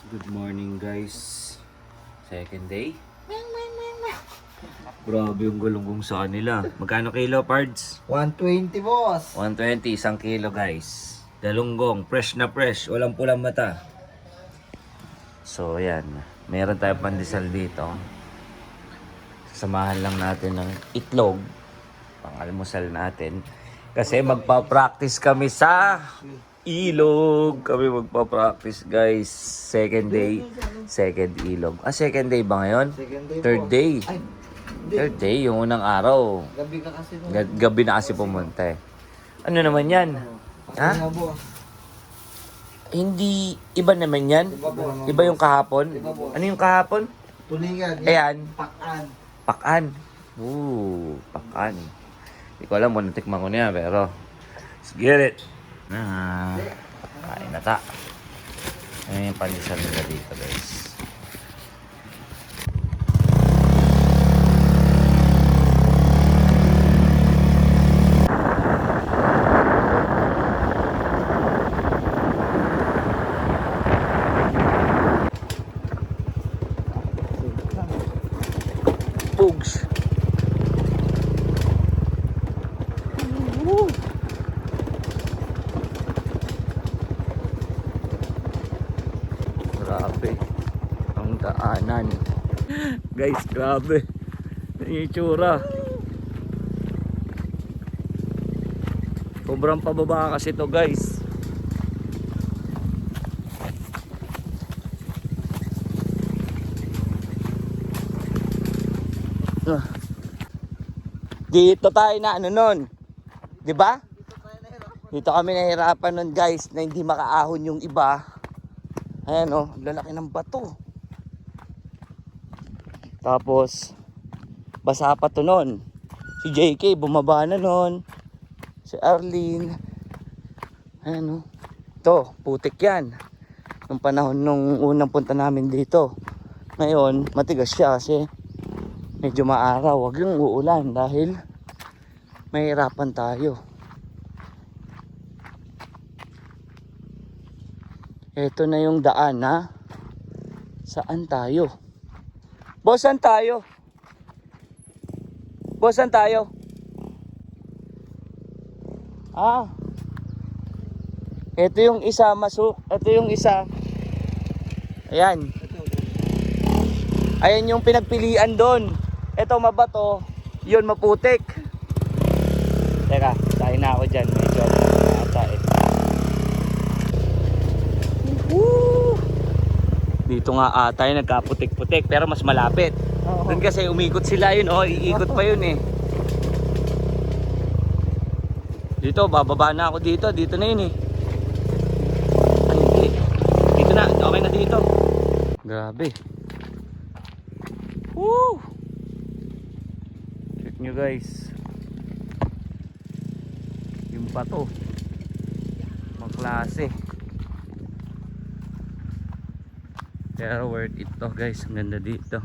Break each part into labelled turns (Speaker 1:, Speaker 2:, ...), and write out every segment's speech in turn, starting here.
Speaker 1: Good morning guys. Second day. Grabe yung gulunggong sa kanila. Magkano kilo, Pards?
Speaker 2: 120 boss.
Speaker 1: 120, isang kilo guys. Galunggong, fresh na fresh. Walang pulang mata. So yan. Meron tayong pandesal dito. Samahan lang natin ng itlog. Pang-almusal natin. Kasi magpa-practice kami sa ilog. Kami magpa-practice guys. Second day. Second ilog. Second day ba ngayon?
Speaker 2: Second day,
Speaker 1: Third
Speaker 2: boss.
Speaker 1: day.
Speaker 2: Ay,
Speaker 1: Third day, yung unang araw.
Speaker 2: gabi ka kasi nung...
Speaker 1: Gabi na kasi pumunta eh. Ano naman yan? Ha?
Speaker 2: Ano, boss?
Speaker 1: Hindi, iba naman yan? Iba yung kahapon? Ano yung kahapon?
Speaker 2: Tulingan.
Speaker 1: Ayan.
Speaker 2: Pakan.
Speaker 1: Pakan. Pakan. Hindi ko alam, muna tikman ko niya, pero let's get it. Kain na ta. Ayan yung pandesal nila dito guys. Pugs. Grabe. Ang daanan. Guys, grabe. Yung itsura. Sobrang pababa kasi to guys. Dito tayo na ano nun, 'di ba? Dito kami nahirapan nun guys na hindi makaahon yung iba. Ayan oh, lalaki ng bato. Tapos basa pa to nun. Si JK bumaba na nun. Si Arlene. Ayan oh. Ito, putik yan. Nung panahon nung unang punta namin dito. Ngayon, matigas siya kasi medyo maaraw. Huwag yung uulan dahil mahirapan tayo. Ito na yung daan na saan tayo? Boss, saan tayo? Boss, saan tayo? Ito yung isa masuk. Ito yung isa. Ayan. Ayan yung pinagpilian doon. Ito mabato. Yun maputik. Teka, tayo na ako dyan. Medyo ata eh. Dito nga ata yung nagkaputik-putik pero mas malapit. Doon kasi umikot sila yun. Iikot pa yun eh. Dito, bababa na ako dito. Dito na yun eh. Ay, hindi. Dito na. Okay na dito. Grabe. Woo! Check nyo guys. Yung bato. Mga klase. Pero worth it to guys. Ang ganda dito.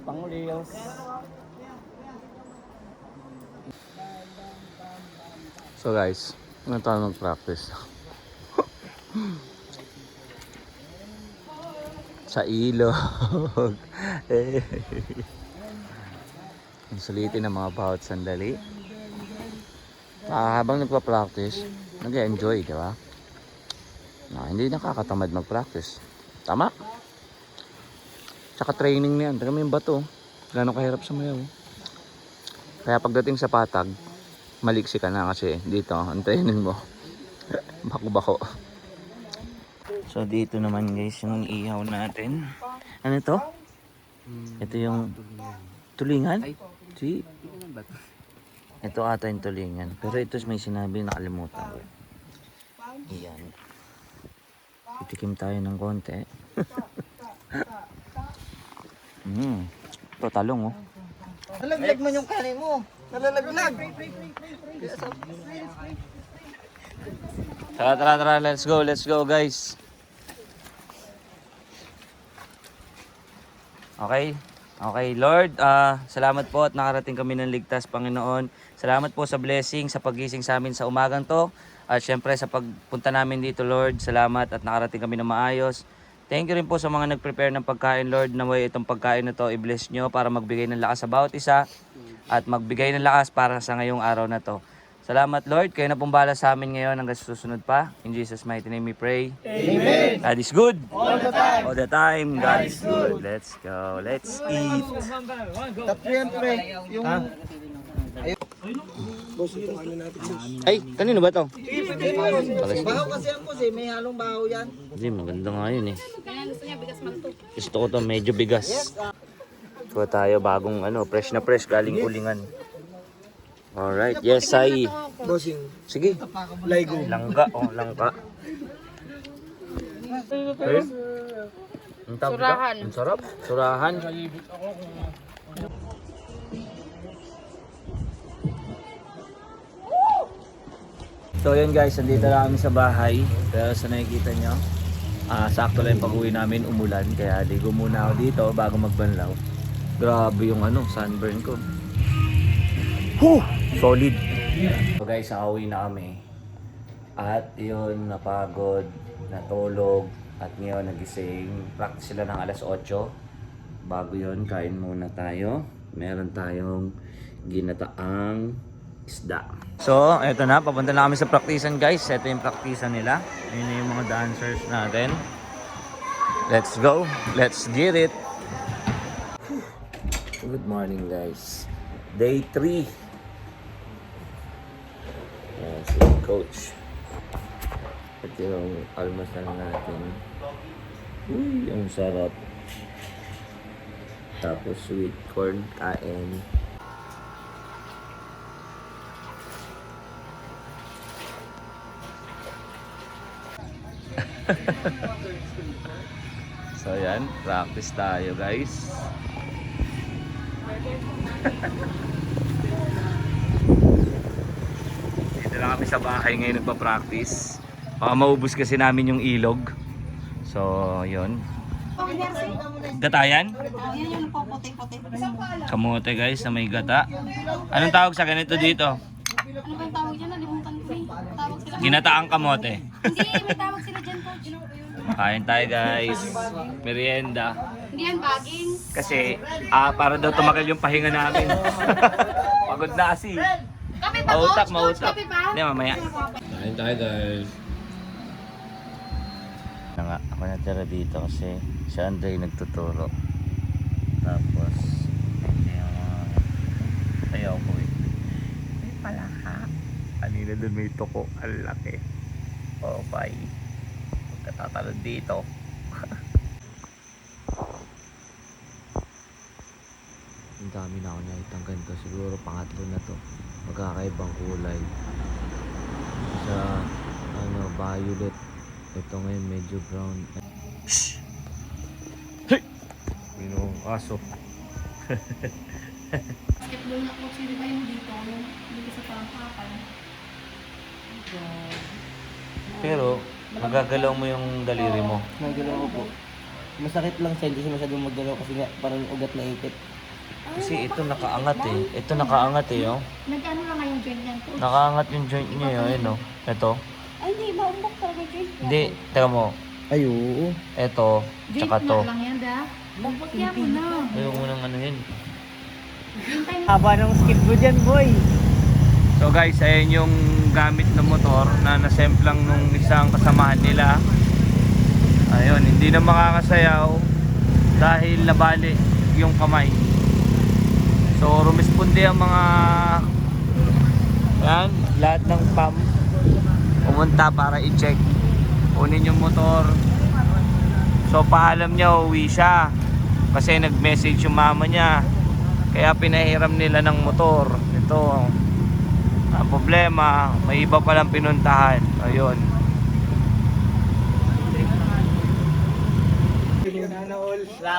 Speaker 1: Pangulios. So guys, ano tayo mag-practice? Sa ilog. Ang sulitin ng mga bawat sandali. Habang nagpa-practice, nag-enjoy, di ba? Hindi nakakatamad mag-practice. Tama? Tsaka training na yan. Tignan mo yung bato. Gano'ng kahirap sa mayaw. Kaya pagdating sa patag, maliksi ka na kasi dito, ang training mo. Bako-bako. So dito naman guys, yung ihaw natin. Ano ito? Ito yung tulingan? See? Ito ata yung tulingan. Pero ito may sinabi nakalimutan ko. Iyan. Titikim tayo ng konti. Ito talong oh.
Speaker 2: Nalaglag mo yung kanin mo. Nalalaglag.
Speaker 1: Tara, let's go guys. Okay, Lord, salamat po at nakarating kami ng ligtas, Panginoon. Salamat po sa blessing, sa pagising sa amin sa umagang to. At syempre sa pagpunta namin dito, Lord, salamat at nakarating kami ng maayos. Thank you rin po sa mga nag-prepare ng pagkain, Lord. Naway itong pagkain na to, i-bless nyo para magbigay ng lakas sa bawat isa at magbigay ng lakas para sa ngayong araw na to. Salamat, Lord. Kayo na pong bahala sa amin ngayon hanggang sa susunod pa. In Jesus' mighty name we pray. Amen. God is good. All the time. God is good. Let's go. Let's eat.
Speaker 2: Tatlo yan, pre. Yung...
Speaker 1: Ay, kanino ba to?
Speaker 2: Bahaw kasi ang boss eh. May halong bahaw yan.
Speaker 1: Hindi, maganda nga yun eh. Gusto ko to medyo bigas. Kuha tayo bagong fresh na fresh galing ulingan. Alright, yes, Sai.
Speaker 2: Bossing.
Speaker 1: Sige.
Speaker 2: Laigo.
Speaker 1: Langka, langka. Surahan. Ang sarap. Surahan. So yun guys, nandito na kami sa bahay. Pero sa nakikita nyo, sakto lang yung pag-uwi namin, umulan. Kaya ligo muna ako dito bago magbanlaw. Grabe yung sunburn ko. Solid. So guys, nakauwi na kami. At yun, napagod, natulog, at ngayon nagising. Practice sila ng alas 8. Bago yun, kain muna tayo. Meron tayong ginataang isda. So, eto na, papunta na kami sa praktisan guys. Ito yung praktisan nila. Yun yung mga dancers natin. Let's go. Let's get it. Good morning guys. Day 3. Ayan, si coach. Ito yung almasal natin. Uy, ang sarap. Tapos sweet corn kain. So yan, practice tayo guys. Dito lang kami sa bahay ngayon nagpa-practice. Baka maubos kasi namin yung ilog. So yun. Gatayan?
Speaker 3: Yan yung puputi-puti.
Speaker 1: Kamote guys na may gata. Anong tawag sa ganito dito?
Speaker 3: Ano ba yung tawag dyan? Nalimutan ko eh. Tawag sila.
Speaker 1: Ginataang kamote.
Speaker 3: Hindi, may tawag sila dyan, coach.
Speaker 1: Kain tayo guys. Merienda.
Speaker 3: Hindi yan baging.
Speaker 1: Kasi para daw tumagal yung pahinga namin. Pagod na kasi.
Speaker 3: Kape pa, coach? Coach, kape pa?
Speaker 1: Hindi, mamaya. Kain tayo guys. Ako natira dito kasi si Andre nagtuturo. Tapos ayaw ko eh. May palaka. Kanina doon may tuko. Ang laki. Oh, bye. Pagkatatalon dito. Ang dami na ako nakitang ganito. Siguro pangatlo na to. Magkakaibang kulay. Sa violet. Ito ngayon medyo brown. Shhh! Hey! Minong aso.
Speaker 3: Basketball na coach, hindi ba yung dito? Dito sa pangkapal.
Speaker 1: Pero, magagalaw mo yung daliri mo.
Speaker 2: Nagalaw ko po. Masakit lang siya. Hindi siya masyadong maggalaw kasi nga parang ugat na ipit.
Speaker 1: Kasi ito nakaangat eh. Ito nakaangat eh, oh.
Speaker 3: Nag-ano lang nga yung joint niyan, coach?
Speaker 1: Nakaangat yung joint niya, oh. Ito.
Speaker 3: Ay, hindi. Maumbok talaga joint niya.
Speaker 1: Hindi, teka mo.
Speaker 2: Ay, oo.
Speaker 1: Ito,
Speaker 3: Joint
Speaker 1: tsaka to.
Speaker 3: nga lang yan, da. Bukya mo na.
Speaker 1: Ayaw mo nang ano yun.
Speaker 3: Hintay mo.
Speaker 2: Haba ng skid mo dyan, boy.
Speaker 1: So guys, ayan yung gamit na motor na nasemplang nung isang kasamahan nila. Ayun, hindi na makakasayaw dahil nabali yung kamay. So rumisponde ang mga lahat ng PAM pumunta para i-check. Kunin yung motor. So paalam niya uwi siya kasi nag-message yung mama niya. Kaya pinahiram nila ng motor. Ito. Ang problema, may iba palang pinuntahan. Ayun.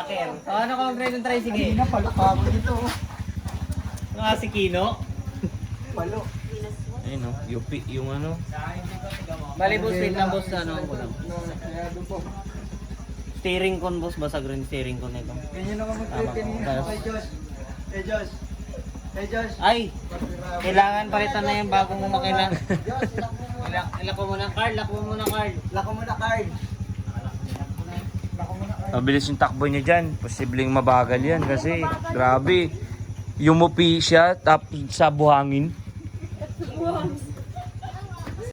Speaker 2: tracker. Ano kung grade ng tricycle? Hindi na, palo pa ako dito. Nga si Kino. Palo.
Speaker 1: Ayun no, yung ano.
Speaker 2: Bali boss, wait lang boss, ano ko lang. Steering con boss, basag rin steering con nito.
Speaker 4: Ganyan naman mag-trip kanina. Hey Josh. Hey Josh. Hey Josh.
Speaker 2: Ay! Kailangan palitan na yung bagong makina. Ilako mo na, Carl. Lako mo na, Carl.
Speaker 4: Lako mo na, Carl.
Speaker 1: Mabilis yung takbo niya dyan. Posibleng mabagal yan kasi grabe. Yumupi siya tapos sa buhangin.